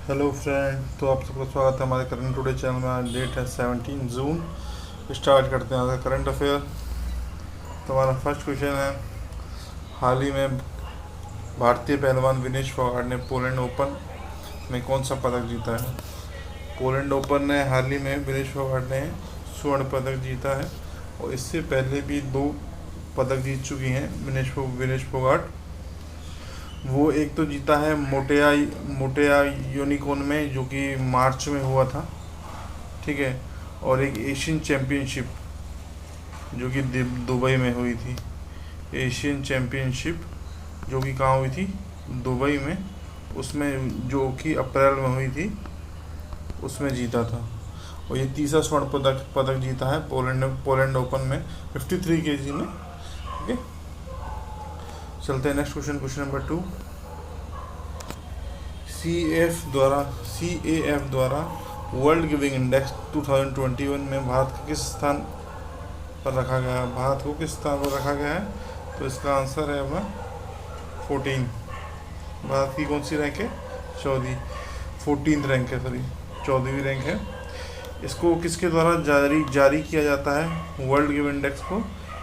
Hello friend, तो आप सबका स्वागत है हमारे करंट टुडे चैनल में। आज डेट है 17 जून। स्टार्ट करते हैं आज का करंट अफेयर। तो हमारा फर्स्ट क्वेश्चन है, हाल ही में भारतीय पहलवान विनेश फोगाट ने पोलैंड ओपन में कौन सा पदक जीता है। पोलैंड ओपन ने हाल ही में विनेश फोगाट ने स्वर्ण पदक जीता है और इससे पहले भी 2 पदक जीत चुकी हैं विनेश फोगाट। वो एक तो जीता है मोटेया मोटेया यूनिकॉर्न में, जो कि मार्च में हुआ था, ठीक है। और एक एशियन चैम्पियनशिप जो कि दुबई में हुई थी। एशियन चैम्पियनशिप जो कि कहाँ हुई थी, दुबई में, उसमें जो कि अप्रैल में हुई थी, उसमें जीता था। और ये तीसरा स्वर्ण पदक जीता है पोलैंड ओपन में 53 केजी में। ओके, चलते हैं next question number 2। C A F द्वारा वर्ल्ड गिविंग इंडेक्स 2021 में भारत को किस स्थान पर रखा गया है। भारत को किस स्थान पर रखा गया है, तो इसका आंसर है अपना 14। भारत की कौन सी रैंक है, 14th रैंक है, सॉरी 14वीं रैंक है। इसको किसके द्वारा जारी किया जाता है, वर्ल्ड गिविंग इंडेक्स को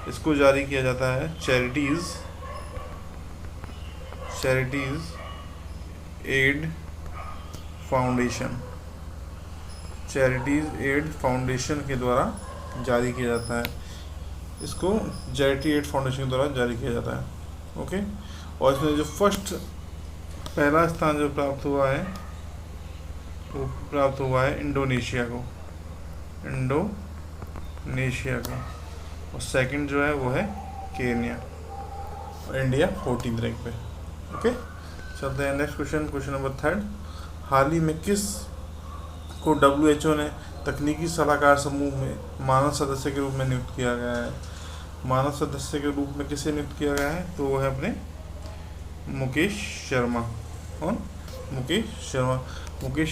इसको जारी किया जाता है चैरिटीज़ एड फाउंडेशन के द्वारा जारी किया जाता है। इसको चैरिटी एड फाउंडेशन के द्वारा जारी किया जाता है। ओके, और इसमें जो पहला स्थान जो प्राप्त हुआ है, वो प्राप्त हुआ है इंडोनेशिया को, और सेकंड जो है वो है केन्या, और इंडिया 14th रैंक पे। ओके, चलते हैं नेक्स्ट क्वेश्चन नंबर 3। हाल ही में किस को WHO ने तकनीकी सलाहकार समूह में मानव सदस्य के रूप में नियुक्त किया गया है। मानव सदस्य के रूप में किसे नियुक्त किया गया है, तो वो है अपने मुकेश शर्मा। और मुकेश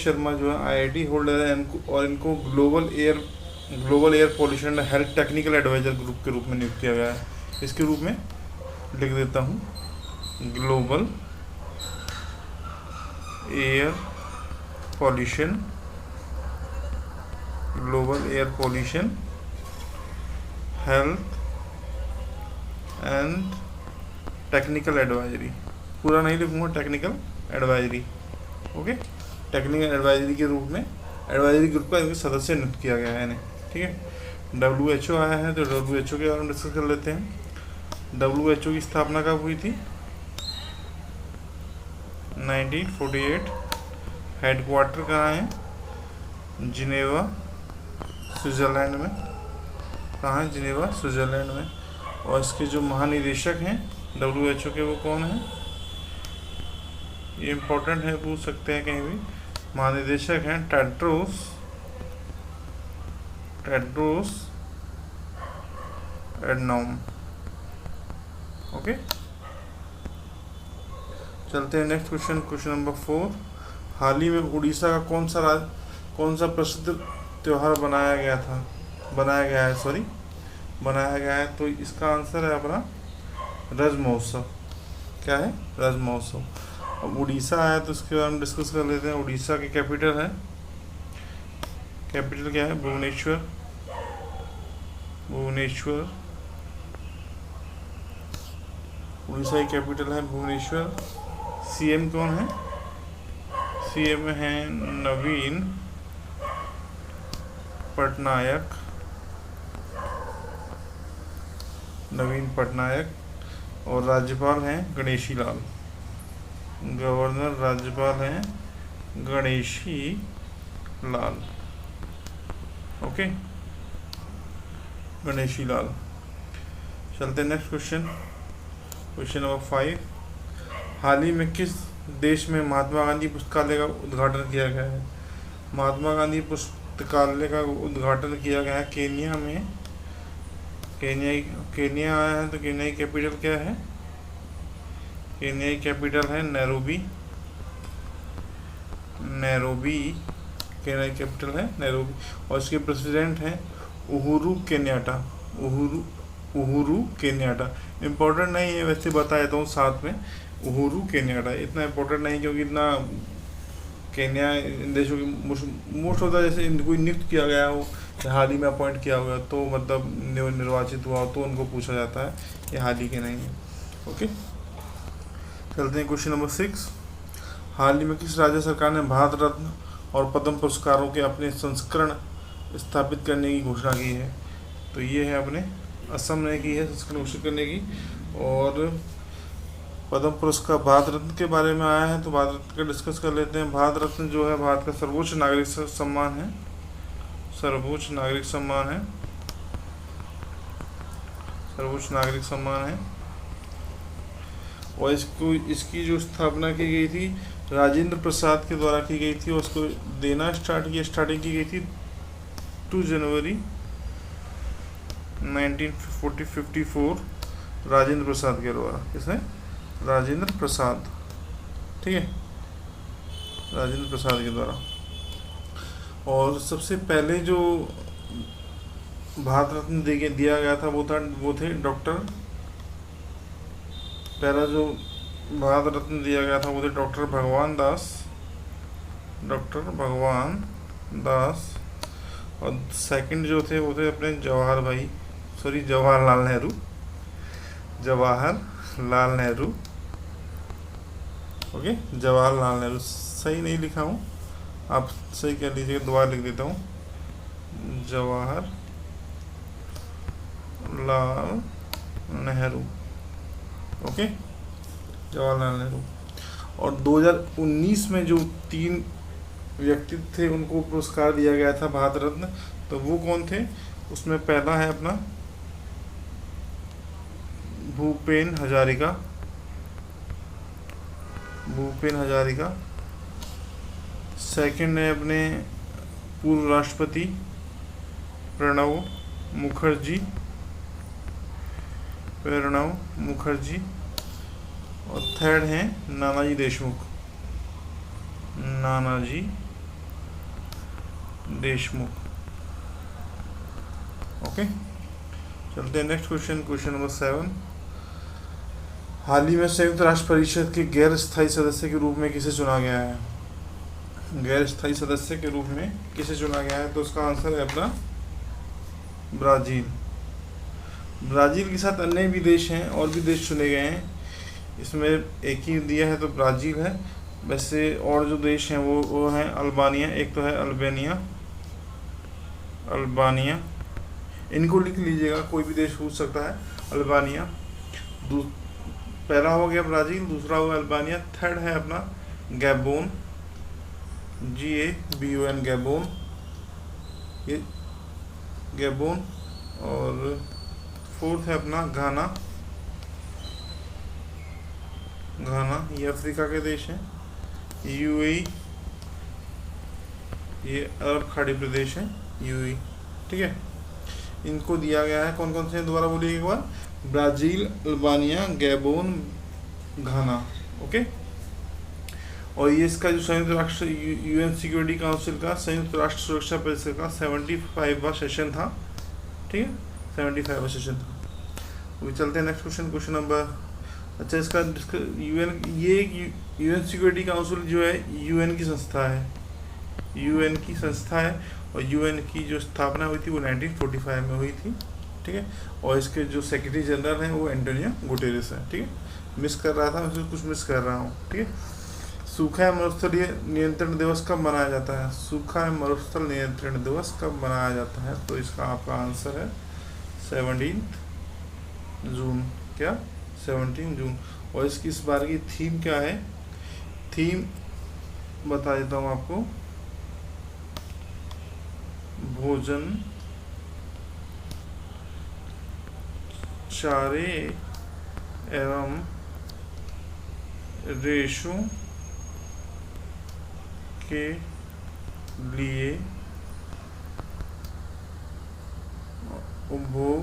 शर्मा जो है IIT होल्डर है, और इनको global air pollution and health technical adviser group के रूप में नियुक्त किया गया है। इसके रूप में लिख देता हूँ, global air pollution health and technical advisory. पूरा नहीं लिखूँगा, technical advisory. Okay, technical advisory के रूप में एडवाइजरी ग्रुप का इनके सदस्य नियुक्त किया गया है इन्हें, ठीक है। WHO आया है, तो WHO के बारे में डिस्कस कर लेते हैं। WHO की स्थापना कब हुई थी, 1948। हेडक्वार्टर कहाँ है, जिनेवा स्विट्ज़रलैंड में। कहाँ है, जिनेवा स्विट्ज़रलैंड में। और इसके जो महानिदेशक हैं WHO के, वो कौन हैं, ये इम्पोर्टेंट है, पूछ सकते हैं कहीं भी। महानिदेशक हैं टेड्रोस एडनॉम। ओके, चलते हैं नेक्स्ट क्वेश्चन नंबर 4। हाल ही में उड़ीसा का कौन सा प्रसिद्ध त्यौहार बनाया गया है, तो इसका आंसर है अपना रज महोत्सव। क्या है, रज महोत्सव। अब उड़ीसा है तो इसके बारे में डिस्कस कर लेते हैं। उड़ीसा की कैपिटल क्या है, भुवनेश्वर। उड़ीसा की कैपिटल है भुवनेश्वर। CM कौन है, CM है नवीन पटनायक, और राज्यपाल हैं गणेशी लाल। गवर्नर राज्यपाल हैं गणेशी लाल। ओके, गणेशी लाल। चलते हैं नेक्स्ट क्वेश्चन नंबर 5। हाल ही में किस देश में महात्मा गांधी पुस्तकालय का उद्घाटन किया गया है। महात्मा गांधी पुस्तकालय का उद्घाटन किया गया है केन्या में। केन्या आया है, तो केन्या की कैपिटल क्या है, केन्या की कैपिटल है नैरोबी। केन्या की कैपिटल है नैरोबी, और इसके प्रेसिडेंट हैं उहुरु केन्याटा। इम्पोर्टेंट नहीं है, वैसे बता देता हूँ साथ में। उहुरु केन्याटा इतना इम्पोर्टेंट नहीं, क्योंकि इतना केन्या इन देशों की मोस्ट होता है, जैसे कोई नियुक्त किया गया हो या हाल ही में अपॉइंट किया हुआ तो मतलब निर्वाचित हुआ हो तो उनको पूछा जाता है, ये हाल ही के नहीं है। ओके, चलते हैं क्वेश्चन नंबर 6। हाल ही में किस राज्य सरकार ने भारत रत्न और पद्म पुरस्कारों के अपने संस्करण स्थापित करने की घोषणा की है? तो ये है अपने असम ने की है संस्करण घोषित करने की। और पद्म पुरस्कार भारत रत्न के बारे में आया है तो भारत रत्न का डिस्कस कर लेते हैं। भारत रत्न जो है भारत का सर्वोच्च नागरिक सम्मान है, सर्वोच्च नागरिक सम्मान है, सर्वोच्च नागरिक सम्मान है। और इसकी जो स्थापना की गई थी राजेंद्र प्रसाद के द्वारा की गई थी और उसको देना स्टार्टिंग की गई थी 2 जनवरी 1954 राजेंद्र प्रसाद के द्वारा। किसने? राजेंद्र प्रसाद, ठीक है, राजेंद्र प्रसाद के द्वारा। और सबसे पहले जो भारत रत्न दिया गया था वो थे डॉक्टर, पहला जो भारत रत्न दिया गया था वो थे डॉक्टर भगवान दास। और सेकंड जो थे वो थे अपने जवाहरलाल नेहरू। ओके, जवाहरलाल नेहरू, सही नहीं लिखा हूँ, आप सही कह लीजिएगा, दोबारा लिख देता हूँ, जवाहरलाल नेहरू। ओके, जवाहरलाल नेहरू। और 2019 में जो 3 व्यक्ति थे उनको पुरस्कार दिया गया था भारत रत्न, तो वो कौन थे? उसमें पहला है अपना भूपेन हजारिका। सेकंड है अपने पूर्व राष्ट्रपति प्रणब मुखर्जी। और थर्ड है नानाजी देशमुख। ओके, चलते हैं नेक्स्ट क्वेश्चन नंबर 7। हाल ही में संयुक्त राष्ट्र परिषद के गैर स्थायी सदस्य के रूप में किसे चुना गया है? गैर स्थायी सदस्य के रूप में किसे चुना गया है? तो उसका आंसर है अपना ब्राज़ील के साथ अन्य भी देश हैं और भी देश चुने गए हैं, इसमें एक ही दिया है तो ब्राज़ील है। वैसे और जो देश हैं वो हैं अल्बानिया, एक तो है अल्बानिया, इनको लिख लीजिएगा, कोई भी देश पूछ सकता है। अल्बानिया, पहला हो गया ब्राज़ील, दूसरा हुआ अल्बानिया, थर्ड है अपना गैबोन, GABON, गैबोन। और फोर्थ है अपना घाना, ये अफ्रीका के देश हैं। UAE, ये अरब खाड़ी प्रदेश है, UAE, ठीक है। इनको दिया गया है, कौन कौन से दोबारा बोलिए एक बार? ब्राज़ील, अल्बानिया, गैबोन, घाना। ओके, और ये इसका जो संयुक्त राष्ट्र UN सिक्योरिटी काउंसिल का, संयुक्त राष्ट्र सुरक्षा परिषद का 75वां सेशन था, ठीक है, 75वां सेशन था। अभी चलते हैं नेक्स्ट क्वेश्चन नंबर, अच्छा इसका UN सिक्योरिटी काउंसिल जो है UN की संस्था है, और UN की जो स्थापना हुई थी वो 1945 में हुई थी, ठीक है। और इसके जो सेक्रेटरी जनरल हैं वो एंटोनियो गुटेरेस है, ठीक है। मिस कर रहा था, मैं कुछ मिस कर रहा हूँ, ठीक है। सूखा एवं मरुस्थलीय नियंत्रण दिवस कब मनाया जाता है? सूखा एवं मरुस्थल नियंत्रण दिवस कब मनाया जाता है? तो इसका आपका आंसर है 17 जून। क्या? 17 जून। और इसकी इस बार की थीम क्या है? थीम बता देता हूँ आपको, भोजन, चारे एवं रेशों के लिए उपभोग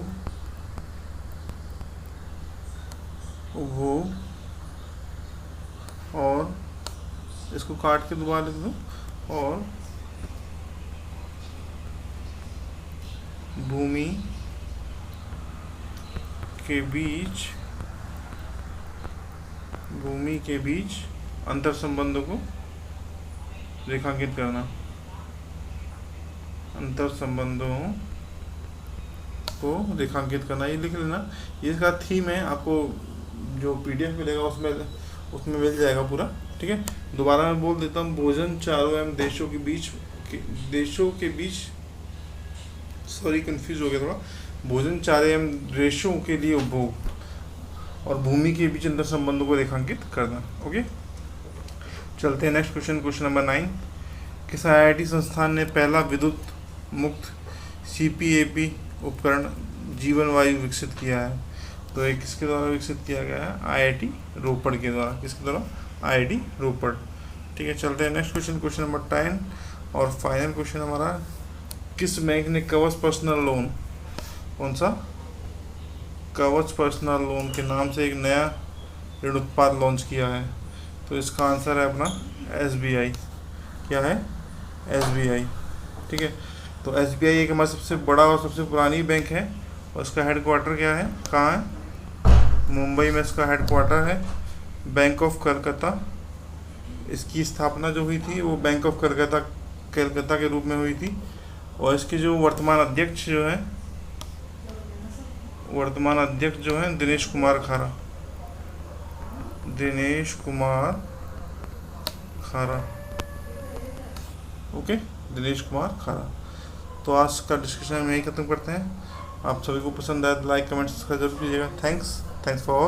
और इसको काट के दोबारा लिख दो, और भूमि के बीच अंतर संबंधों को रेखांकित करना, अंतर संबंधों को रेखांकित करना, ये लिख लेना। ये इसका थीम है, आपको जो पीडीएफ मिलेगा उसमें मिल जाएगा पूरा। ठीक है, दोबारा मैं बोल देता हूँ। भोजन चारों एवं देशों के बीच सॉरी कंफ्यूज हो गया थोड़ा। भोजन चारों एवं देशों के लिए उपभोग और भूमि के बीच अंतर संबंधों को रेखांकित करना। ओके, चलते हैं नेक्स्ट क्वेश्चन नंबर 9। किस आईआईटी संस्थान ने पहला विद्युत मुक्त सीपीएपी उपकरण जीवन वायु विकसित किया है? तो ये किसके द्वारा विकसित किया गया है? आईआईटी रोपड़ के द्वारा। किसके द्वारा? आईआईटी रोपड़। ठीक है, चलते हैं नेक्स्ट क्वेश्चन नंबर 10 और फाइनल क्वेश्चन हमारा। किस बैंक ने कवच पर्सनल लोन, कौन सा? कवच पर्सनल लोन के नाम से एक नया ऋण उत्पाद लॉन्च किया है? तो इसका आंसर है अपना एसबीआई। क्या है? एसबीआई। ठीक है, तो एसबीआई एक हमारा सबसे बड़ा और सबसे पुरानी बैंक है और इसका हेडक्वार्टर क्या है, कहाँ है? मुंबई में इसका हेडक्वार्टर है। बैंक ऑफ कलकत्ता, इसकी स्थापना जो हुई थी वो बैंक ऑफ कलकत्ता के रूप में हुई थी। और इसके जो वर्तमान अध्यक्ष जो हैं दिनेश कुमार खारा। ओके, दिनेश कुमार खारा। तो आज का डिस्कशन हम यही खत्म करते हैं। आप सभी को पसंद आया तो लाइक कमेंट सब्सक्राइब जरूर कीजिएगा। Thanks for